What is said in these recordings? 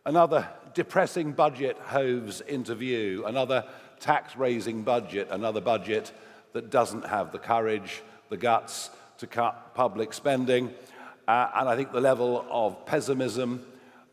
Another depressing budget hoves into view, another tax-raising budget, another budget that doesn't have the courage, the guts to cut public spending. And I think the level of pessimism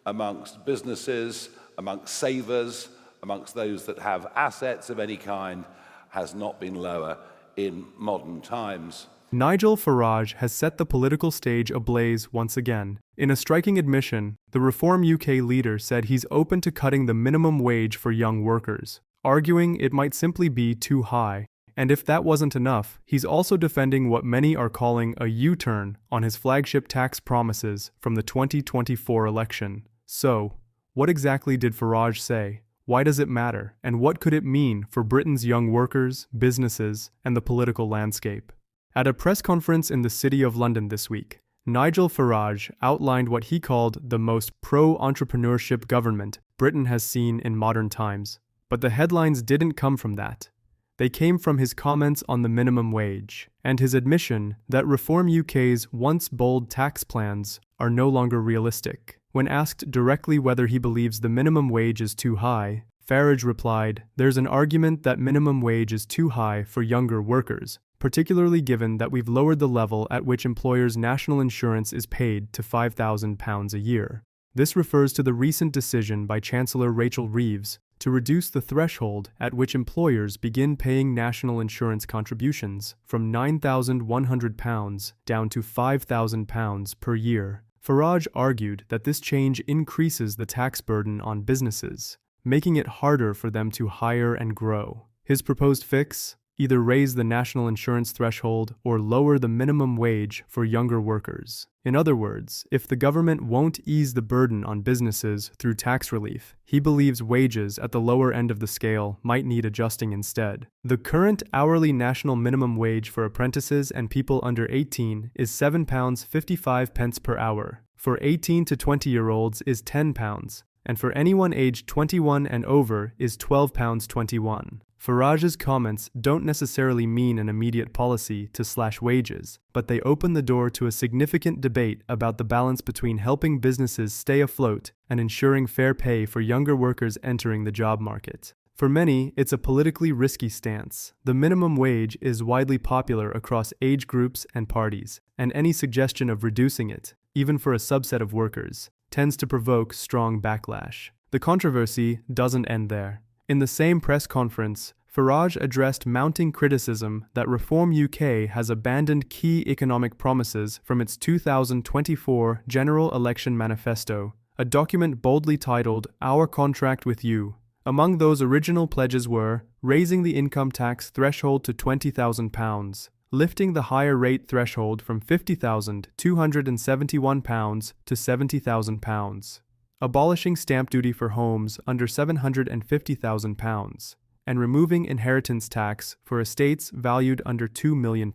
amongst businesses, amongst savers, amongst those that have assets of any kind has not been lower in modern times. Nigel Farage has set the political stage ablaze once again. In a striking admission, the Reform UK leader said he's open to cutting the minimum wage for young workers, arguing it might simply be too high. And if that wasn't enough, he's also defending what many are calling a U-turn on his flagship tax promises from the 2024 election. So, what exactly did Farage say? Why does it matter? And what could it mean for Britain's young workers, businesses, and the political landscape? At a press conference in the City of London this week, Nigel Farage outlined what he called the most pro-entrepreneurship government Britain has seen in modern times. But the headlines didn't come from that. They came from his comments on the minimum wage, and his admission that Reform UK's once bold tax plans are no longer realistic. When asked directly whether he believes the minimum wage is too high, Farage replied, "There's an argument that minimum wage is too high for younger workers, particularly given that we've lowered the level at which employers' national insurance is paid to £5,000 a year." This refers to the recent decision by Chancellor Rachel Reeves to reduce the threshold at which employers begin paying national insurance contributions from £9,100 down to £5,000 per year. Farage argued that this change increases the tax burden on businesses, making it harder for them to hire and grow. His proposed fix? Either raise the national insurance threshold or lower the minimum wage for younger workers. In other words, if the government won't ease the burden on businesses through tax relief, he believes wages at the lower end of the scale might need adjusting instead. The current hourly national minimum wage for apprentices and people under 18 is £7.55 per hour. For 18 to 20-year-olds is £10, and for anyone aged 21 and over is £12.21. Farage's comments don't necessarily mean an immediate policy to slash wages, but they open the door to a significant debate about the balance between helping businesses stay afloat and ensuring fair pay for younger workers entering the job market. For many, it's a politically risky stance. The minimum wage is widely popular across age groups and parties, and any suggestion of reducing it, even for a subset of workers, tends to provoke strong backlash. The controversy doesn't end there. In the same press conference, Farage addressed mounting criticism that Reform UK has abandoned key economic promises from its 2024 General Election Manifesto, a document boldly titled "Our Contract with You." Among those original pledges were raising the income tax threshold to £20,000, lifting the higher rate threshold from £50,271 to £70,000, abolishing stamp duty for homes under £750,000, and removing inheritance tax for estates valued under £2 million.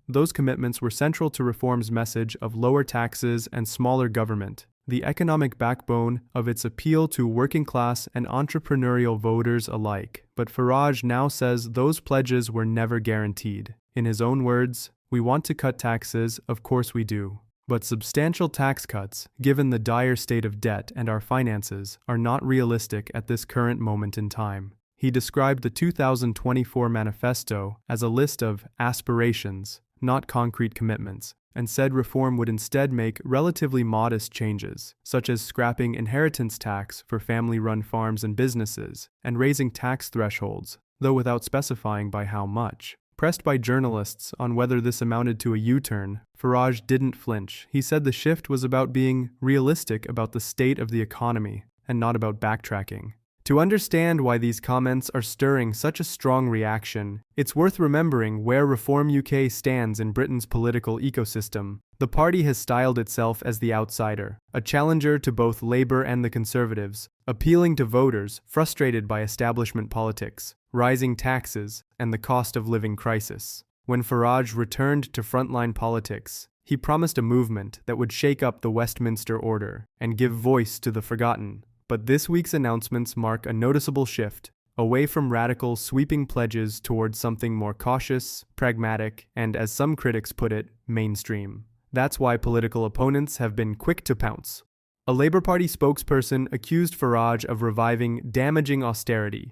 Those commitments were central to Reform's message of lower taxes and smaller government, the economic backbone of its appeal to working-class and entrepreneurial voters alike. But Farage now says those pledges were never guaranteed. In his own words, "We want to cut taxes, of course we do. But substantial tax cuts, given the dire state of debt and our finances, are not realistic at this current moment in time." He described the 2024 manifesto as a list of aspirations, not concrete commitments, and said Reform would instead make relatively modest changes, such as scrapping inheritance tax for family-run farms and businesses, and raising tax thresholds, though without specifying by how much. Pressed by journalists on whether this amounted to a U-turn, Farage didn't flinch. He said the shift was about being realistic about the state of the economy, and not about backtracking. To understand why these comments are stirring such a strong reaction, it's worth remembering where Reform UK stands in Britain's political ecosystem. The party has styled itself as the outsider, a challenger to both Labour and the Conservatives, appealing to voters frustrated by establishment politics, rising taxes, and the cost of living crisis. When Farage returned to frontline politics, he promised a movement that would shake up the Westminster order and give voice to the forgotten. But this week's announcements mark a noticeable shift, away from radical, sweeping pledges towards something more cautious, pragmatic, and, as some critics put it, mainstream. That's why political opponents have been quick to pounce. A Labour Party spokesperson accused Farage of reviving damaging austerity,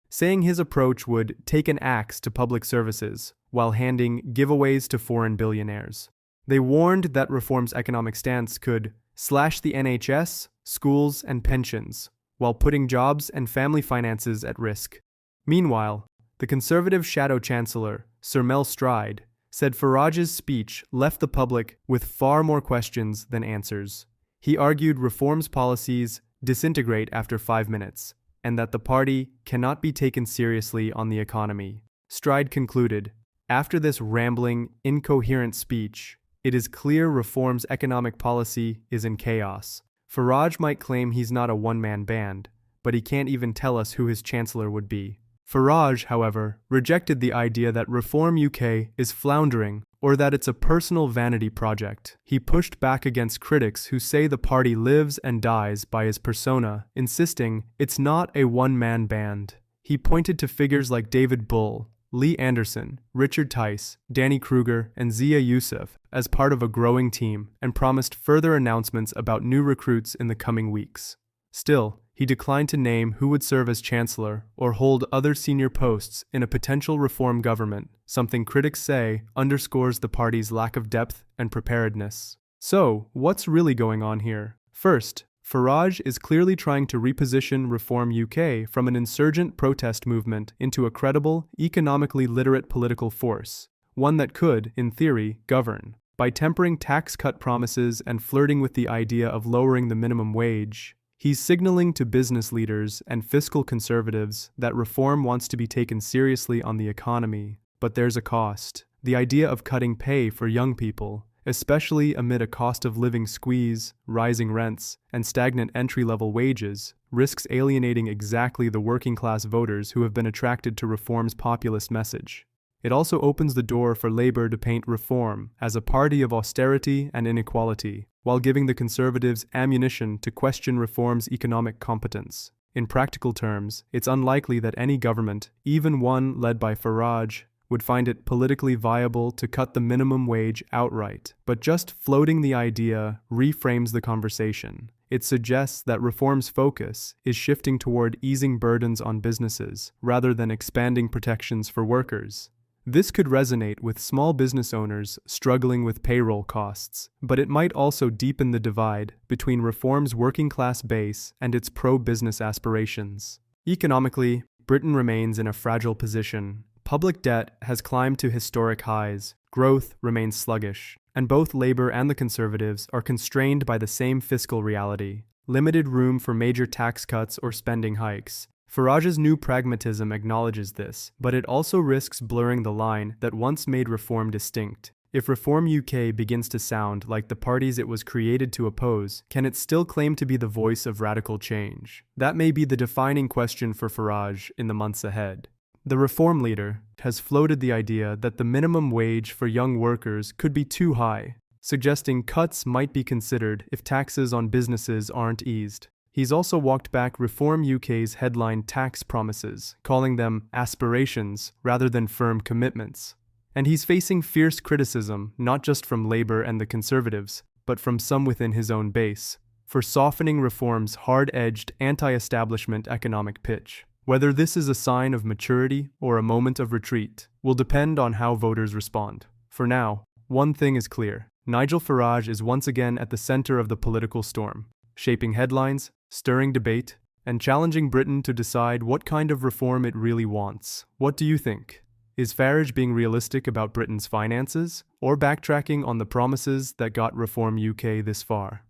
saying his approach would take an axe to public services while handing giveaways to foreign billionaires. They warned that reform's economic stance could slash the NHS, schools, and pensions, while putting jobs and family finances at risk. Meanwhile, the Conservative Shadow Chancellor, Sir Mel Stride, said Farage's speech left the public with far more questions than answers. He argued reform's policies disintegrate after 5 minutes, and that the party cannot be taken seriously on the economy. Stride concluded, "After this rambling, incoherent speech, it is clear reform's economic policy is in chaos. Farage might claim he's not a one-man band, but he can't even tell us who his chancellor would be." Farage, however, rejected the idea that Reform UK is floundering or that it's a personal vanity project. He pushed back against critics who say the party lives and dies by his persona, insisting it's not a one-man band. He pointed to figures like David Bull, Lee Anderson, Richard Tice, Danny Kruger, and Zia Youssef as part of a growing team, and promised further announcements about new recruits in the coming weeks. Still, he declined to name who would serve as chancellor or hold other senior posts in a potential reform government, something critics say underscores the party's lack of depth and preparedness. So, what's really going on here? First, Farage is clearly trying to reposition Reform UK from an insurgent protest movement into a credible, economically literate political force, one that could, in theory, govern. By tempering tax cut promises and flirting with the idea of lowering the minimum wage, he's signaling to business leaders and fiscal conservatives that reform wants to be taken seriously on the economy. But there's a cost. The idea of cutting pay for young people, especially amid a cost of living squeeze, rising rents, and stagnant entry-level wages, risks alienating exactly the working-class voters who have been attracted to reform's populist message. It also opens the door for Labour to paint reform as a party of austerity and inequality, while giving the Conservatives ammunition to question reform's economic competence. In practical terms, it's unlikely that any government, even one led by Farage, would find it politically viable to cut the minimum wage outright. But just floating the idea reframes the conversation. It suggests that reform's focus is shifting toward easing burdens on businesses, rather than expanding protections for workers. This could resonate with small business owners struggling with payroll costs, but it might also deepen the divide between reform's working-class base and its pro-business aspirations. Economically, Britain remains in a fragile position. Public debt has climbed to historic highs, growth remains sluggish, and both Labour and the Conservatives are constrained by the same fiscal reality: limited room for major tax cuts or spending hikes. Farage's new pragmatism acknowledges this, but it also risks blurring the line that once made reform distinct. If Reform UK begins to sound like the parties it was created to oppose, can it still claim to be the voice of radical change? That may be the defining question for Farage in the months ahead. The reform leader has floated the idea that the minimum wage for young workers could be too high, suggesting cuts might be considered if taxes on businesses aren't eased. He's also walked back Reform UK's headline tax promises, calling them aspirations rather than firm commitments. And he's facing fierce criticism not just from Labour and the Conservatives, but from some within his own base, for softening reform's hard-edged, anti-establishment economic pitch. Whether this is a sign of maturity or a moment of retreat will depend on how voters respond. For now, one thing is clear: Nigel Farage is once again at the center of the political storm, shaping headlines, stirring debate, and challenging Britain to decide what kind of reform it really wants. What do you think? Is Farage being realistic about Britain's finances, or backtracking on the promises that got Reform UK this far?